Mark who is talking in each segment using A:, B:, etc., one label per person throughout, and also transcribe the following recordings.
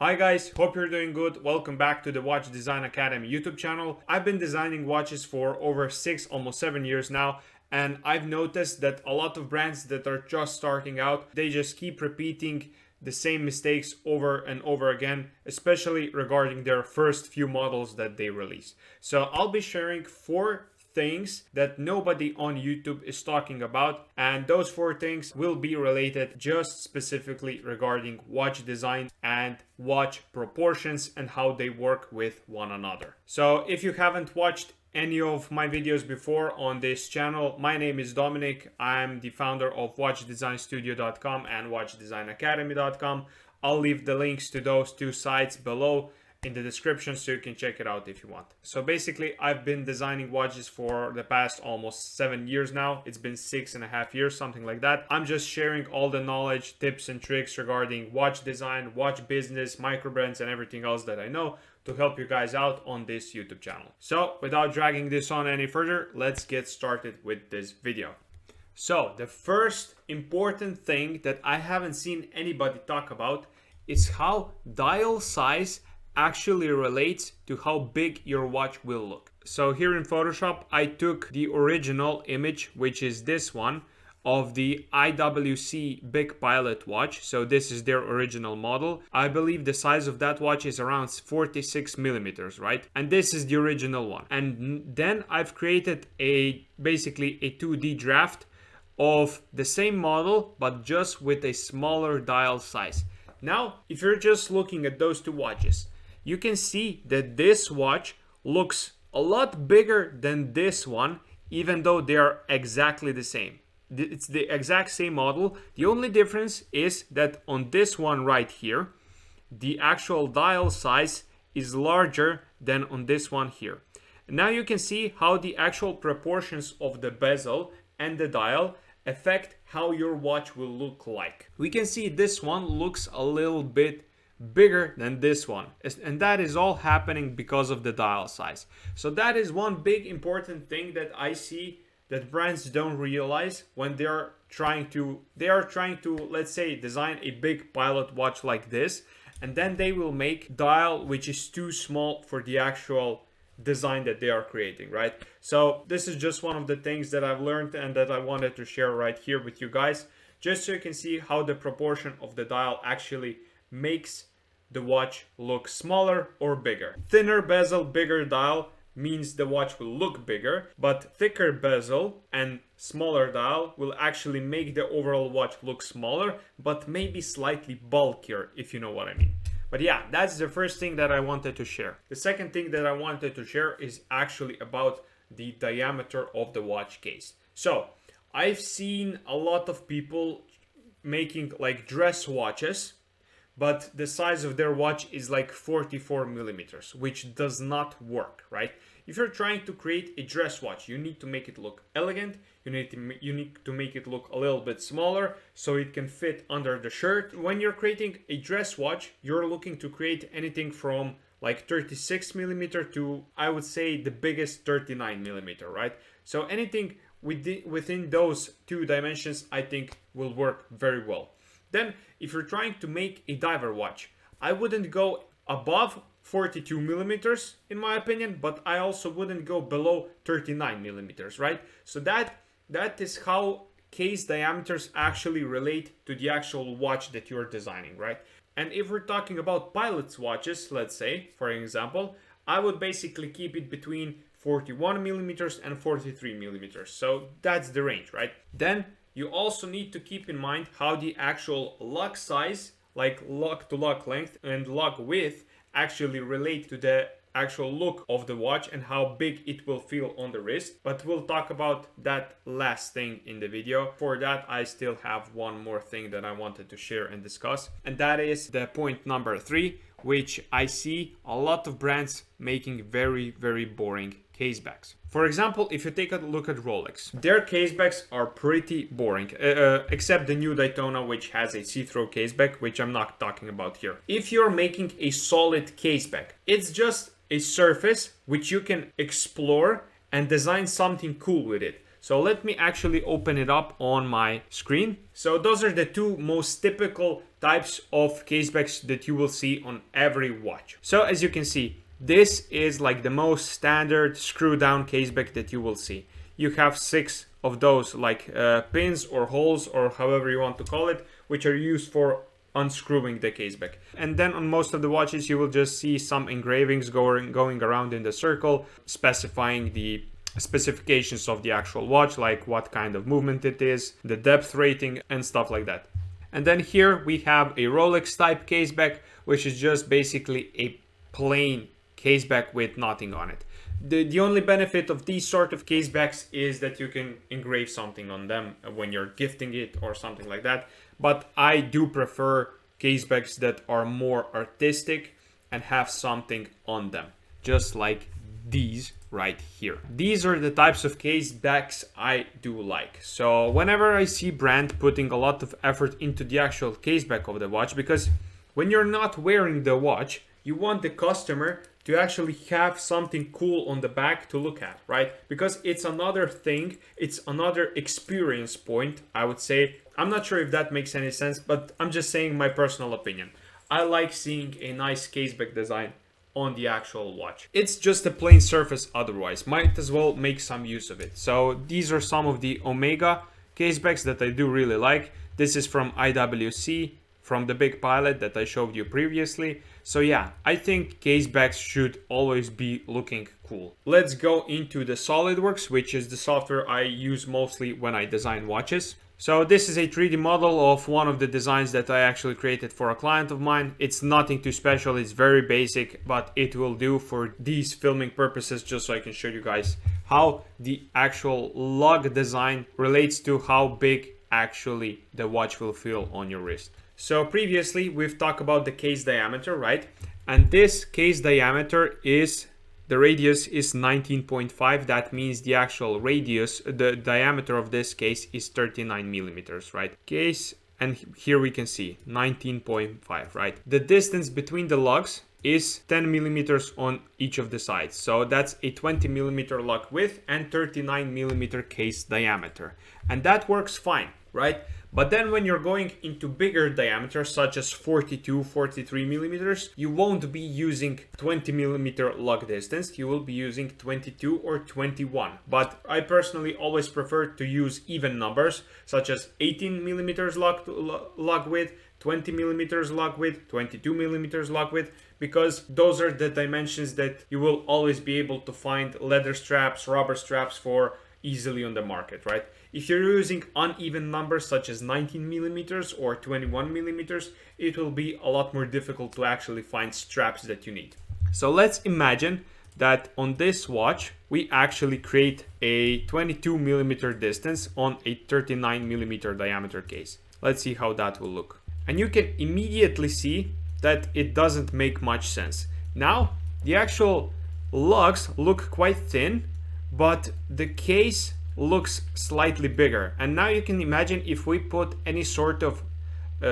A: Hi guys, hope you're doing good. Welcome back to the Watch Design Academy YouTube channel. I've been designing watches for over 6, almost 7 years now, and I've noticed that a lot of brands that are just starting out, they just keep repeating the same mistakes over and over again, especially regarding their first few models that they release. So I'll be sharing 4 things that nobody on YouTube is talking about, and those 4 things will be related just specifically regarding watch design and watch proportions and how they work with one another. So if you haven't watched any of my videos before on this channel, my name is Dominic. I'm the founder of watchdesignstudio.com and watchdesignacademy.com. I'll leave the links to those 2 sites below in the description so you can check it out if you want. So basically, I've been designing watches for the past almost 7 years now. It's been 6.5 years, something like that. I'm just sharing all the knowledge, tips and tricks regarding watch design, watch business, micro brands and everything else that I know to help you guys out on this YouTube channel. So without dragging this on any further, let's get started with this video. So the first important thing that I haven't seen anybody talk about is how dial size actually relates to how big your watch will look. So here in Photoshop, I took the original image, which is this one, of the IWC Big Pilot watch. So this is their original model. I believe the size of that watch is around 46 millimeters, right? And this is the original one. And then I've created basically a 2D draft of the same model, but just with a smaller dial size. Now, if you're just looking at those 2 watches, you can see that this watch looks a lot bigger than this one, even though they are exactly the same. It's the exact same model. The only difference is that on this one right here, the actual dial size is larger than on this one here. Now you can see how the actual proportions of the bezel and the dial affect how your watch will look like. We can see this one looks a little bit bigger than this one, and that is all happening because of the dial size. So that is one big important thing that I see that brands don't realize when they are trying to let's say design a big pilot watch like this, and then they will make dial which is too small for the actual design that they are creating, right? So this is just one of the things that I've learned and that I wanted to share right here with you guys, just so you can see how the proportion of the dial actually makes the watch look smaller or bigger. Thinner bezel, bigger dial means the watch will look bigger, but thicker bezel and smaller dial will actually make the overall watch look smaller, but maybe slightly bulkier, if you know what I mean. But yeah, that's the first thing that I wanted to share. The second thing that I wanted to share is actually about the diameter of the watch case. So I've seen a lot of people making like dress watches, but the size of their watch is like 44 millimeters, which does not work, right? If you're trying to create a dress watch, you need to make it look elegant. You need to make it look a little bit smaller so it can fit under the shirt. When you're creating a dress watch, you're looking to create anything from like 36 millimeter to, I would say, the biggest 39 millimeter, right? So anything within those 2 dimensions, I think will work very well. Then, if you're trying to make a diver watch, I wouldn't go above 42 millimeters, in my opinion, but I also wouldn't go below 39 millimeters, right? So that is how case diameters actually relate to the actual watch that you're designing, right? And if we're talking about pilot's watches, let's say, for example, I would basically keep it between 41 millimeters and 43 millimeters. So that's the range, right? Then you also need to keep in mind how the actual lock size, like lock to lock length and lock width, actually relate to the actual look of the watch and how big it will feel on the wrist. But we'll talk about that last thing in the video. For that, I still have one more thing that I wanted to share and discuss, and that is the point number 3, which I see a lot of brands making very, very boring casebacks. For example, if you take a look at Rolex, their casebacks are pretty boring, except the new Daytona, which has a see-through caseback, which I'm not talking about here. If you're making a solid caseback, it's just a surface which you can explore and design something cool with it. So let me actually open it up on my screen. So those are the two most typical types of casebacks that you will see on every watch. So as you can see, this is like the most standard screw down caseback that you will see. You have 6 of those like pins or holes or however you want to call it, which are used for unscrewing the caseback. And then on most of the watches you will just see some engravings going around in the circle specifying the specifications of the actual watch, like what kind of movement it is, the depth rating and stuff like that. And then here we have a Rolex type caseback, which is just basically a plain caseback with nothing on it. The only benefit of these sort of casebacks is that you can engrave something on them when you're gifting it or something like that. But I do prefer casebacks that are more artistic and have something on them, just like these right here. These are the types of casebacks I do like. So whenever I see brand putting a lot of effort into the actual caseback of the watch, because when you're not wearing the watch, you want the customer to actually have something cool on the back to look at, right? Because it's another thing, it's another experience point, I would say. I'm not sure if that makes any sense, but I'm just saying my personal opinion. I like seeing a nice caseback design on the actual watch. It's just a plain surface otherwise, might as well make some use of it. So these are some of the Omega casebacks that I do really like. This is from IWC, from the big pilot that I showed you previously. So yeah, I think casebacks should always be looking cool. Let's go into the SolidWorks, which is the software I use mostly when I design watches. So this is a 3D model of one of the designs that I actually created for a client of mine. It's nothing too special, it's very basic, but it will do for these filming purposes, just so I can show you guys how the actual lug design relates to how big actually the watch will feel on your wrist. So previously we've talked about the case diameter, right? And this case diameter is, the radius is 19.5. That means the actual radius, the diameter of this case is 39 millimeters, right? Case, and here we can see 19.5, right? The distance between the lugs is 10 millimeters on each of the sides. So that's a 20 millimeter lug width and 39 millimeter case diameter. And that works fine, right? But then when you're going into bigger diameters, such as 42, 43 millimeters, you won't be using 20 millimeter lug distance. You will be using 22 or 21. But I personally always prefer to use even numbers, such as 18 millimeters lug width, 20 millimeters lug width, 22 millimeters lug width, because those are the dimensions that you will always be able to find leather straps, rubber straps for easily on the market, right? If you're using uneven numbers such as 19 millimeters or 21 millimeters, it will be a lot more difficult to actually find straps that you need. So let's imagine that on this watch, we actually create a 22 millimeter distance on a 39 millimeter diameter case. Let's see how that will look. And you can immediately see that it doesn't make much sense. Now, the actual lugs look quite thin, but the case looks slightly bigger. And now you can imagine if we put any sort of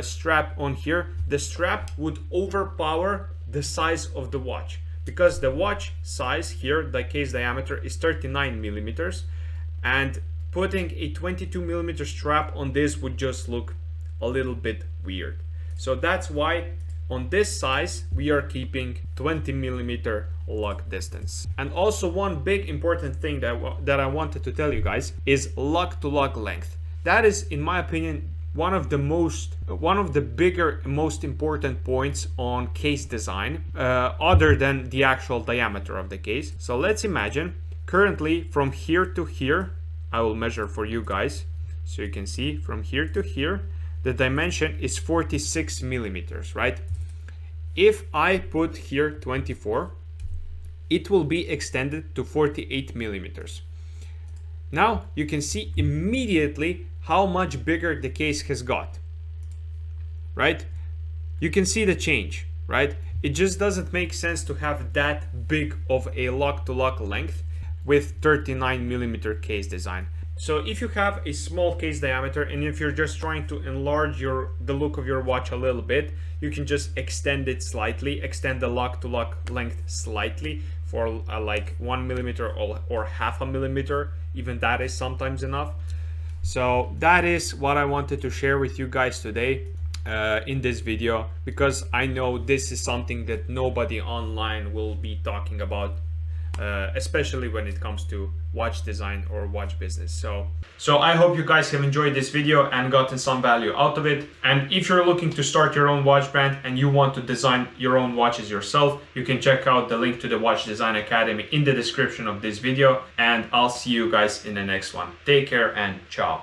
A: strap on here, the strap would overpower the size of the watch, because the watch size here, the case diameter, is 39 millimeters, and putting a 22 millimeter strap on this would just look a little bit weird. So that's why on this size we are keeping 20 millimeter lug distance. And also one big important thing that I wanted to tell you guys is lug to lug length. That is, in my opinion, one of the bigger, most important points on case design, other than the actual diameter of the case. So let's imagine currently from here to here, I will measure for you guys so you can see from here to here, the dimension is 46 millimeters, right? If I put here 24, it will be extended to 48 millimeters. Now you can see immediately how much bigger the case has got, right? You can see the change, right? It just doesn't make sense to have that big of a lug to lug length with 39 millimeter case design. So if you have a small case diameter and if you're just trying to enlarge the look of your watch a little bit, you can just extend it slightly, extend the lug to lug length slightly for like 1 millimeter or half a millimeter even that is sometimes enough. So that is what I wanted to share with you guys today in this video, because I know this is something that nobody online will be talking about, especially when it comes to watch design or watch business. So I hope you guys have enjoyed this video and gotten some value out of it. And if you're looking to start your own watch brand and you want to design your own watches yourself, you can check out the link to the Watch Design Academy in the description of this video, and I'll see you guys in the next one. Take care and ciao.